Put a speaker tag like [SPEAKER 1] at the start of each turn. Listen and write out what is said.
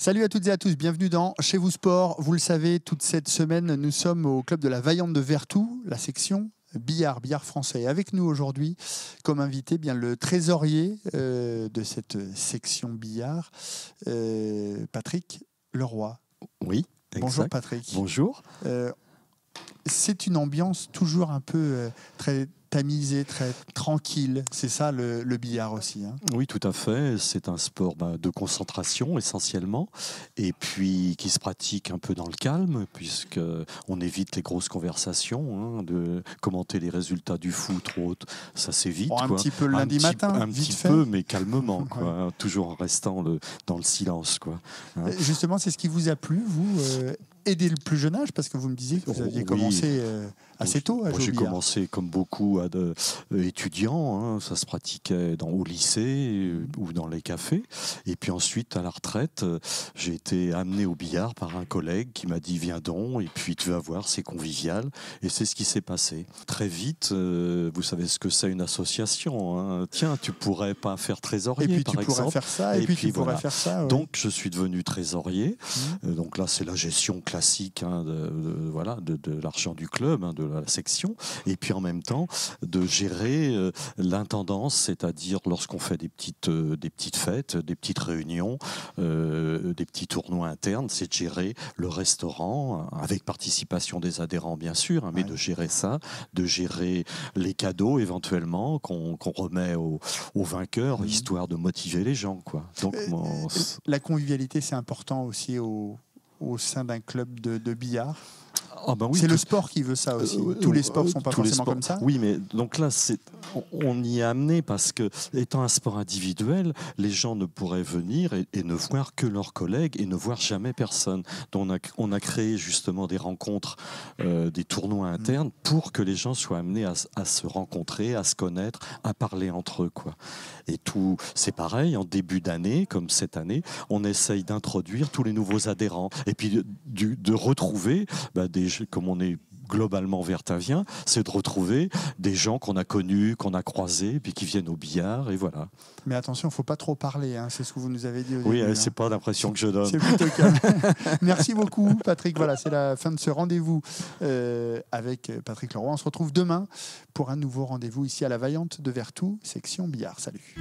[SPEAKER 1] Salut à toutes et à tous, bienvenue dans Chez vous Sport. Vous le savez, toute cette semaine, nous sommes au club de la Vaillante de Vertou, la section billard français. Et avec nous aujourd'hui, comme invité, bien le trésorier de cette section billard, Patrick Leroy.
[SPEAKER 2] Oui, exact.
[SPEAKER 1] Bonjour Patrick.
[SPEAKER 2] Bonjour.
[SPEAKER 1] C'est une ambiance toujours un peu très tamisée, très tranquille. C'est ça le billard aussi. Hein.
[SPEAKER 2] Oui, tout à fait. C'est un sport de concentration essentiellement, et puis qui se pratique un peu dans le calme, puisque on évite les grosses conversations, de commenter les résultats du foot ou autre. Ça s'évite.
[SPEAKER 1] Un petit peu le lundi matin,
[SPEAKER 2] un
[SPEAKER 1] vite
[SPEAKER 2] petit
[SPEAKER 1] fait.
[SPEAKER 2] peu, mais calmement, quoi. Toujours en restant dans le silence, quoi.
[SPEAKER 1] Justement, c'est ce qui vous a plu, vous et dès le plus jeune âge, parce que vous me disiez que vous aviez commencé assez tôt à jouer au billard.
[SPEAKER 2] J'ai commencé comme beaucoup étudiants, ça se pratiquait au lycée ou dans les cafés. Et puis ensuite, à la retraite, j'ai été amené au billard par un collègue qui m'a dit viens donc, et puis tu vas voir, c'est convivial. Et c'est ce qui s'est passé. Très vite, vous savez ce que c'est une association. Hein. Tiens, tu pourrais pas faire trésorier, par exemple.
[SPEAKER 1] Et puis tu pourrais faire ça, et puis tu pourrais faire ça. Ouais.
[SPEAKER 2] Donc je suis devenu trésorier. Donc là, c'est la gestion classique de l'argent du club, de la section, et puis en même temps de gérer l'intendance, c'est-à-dire lorsqu'on fait des petites fêtes, des petites réunions, des petits tournois internes, c'est de gérer le restaurant avec participation des adhérents bien sûr, mais de gérer ça, de gérer les cadeaux éventuellement qu'on remet aux vainqueurs, histoire de motiver les gens, quoi. Donc
[SPEAKER 1] la convivialité, c'est important aussi au sein d'un club de billard.
[SPEAKER 2] Ah ben oui,
[SPEAKER 1] c'est le sport qui veut ça aussi. Tous les sports ne sont pas forcément comme ça.
[SPEAKER 2] Oui, mais donc là, on y est amené parce que, étant un sport individuel, les gens ne pourraient venir et ne voir que leurs collègues et ne voir jamais personne. Donc on a créé justement des rencontres, des tournois internes pour que les gens soient amenés à se rencontrer, à se connaître, à parler entre eux, quoi. Et tout, c'est pareil, en début d'année, comme cette année, on essaye d'introduire tous les nouveaux adhérents et puis de retrouver comme on est globalement vertavien, c'est de retrouver des gens qu'on a connus, qu'on a croisés, puis qui viennent au billard, et voilà.
[SPEAKER 1] Mais attention, il ne faut pas trop parler, c'est ce que vous nous avez dit au début.
[SPEAKER 2] Oui, c'est pas l'impression que je donne.
[SPEAKER 1] C'est plutôt calme. Merci beaucoup, Patrick. Voilà, c'est la fin de ce rendez-vous avec Patrick Leroy. On se retrouve demain pour un nouveau rendez-vous ici à la Vaillante de Vertou, section billard. Salut.